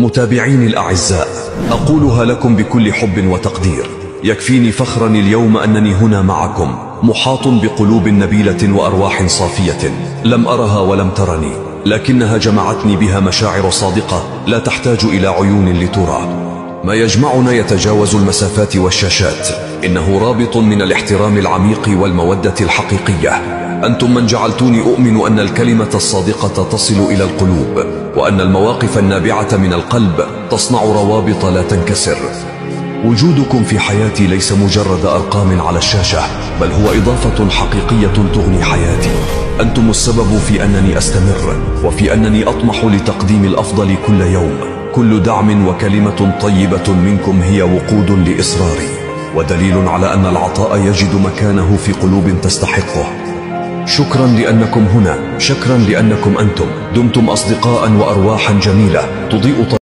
متابعيني الأعزاء، أقولها لكم بكل حب وتقدير. يكفيني فخرا اليوم أنني هنا معكم، محاط بقلوب نبيلة وأرواح صافية لم أرها ولم ترني، لكنها جمعتني بها مشاعر صادقة لا تحتاج إلى عيون لترى. ما يجمعنا يتجاوز المسافات والشاشات، إنه رابط من الاحترام العميق والمودة الحقيقية. أنتم من جعلتوني أؤمن أن الكلمة الصادقة تصل إلى القلوب، وأن المواقف النابعة من القلب تصنع روابط لا تنكسر. وجودكم في حياتي ليس مجرد أرقام على الشاشة، بل هو إضافة حقيقية تغني حياتي. أنتم السبب في أنني أستمر، وفي أنني أطمح لتقديم الأفضل كل يوم. كل دعم وكلمة طيبة منكم هي وقود لإصراري، ودليل على أن العطاء يجد مكانه في قلوب تستحقه. شكرا لأنكم هنا، شكرا لأنكم أنتم دمتم أصدقاء وأرواحا جميلة تضيء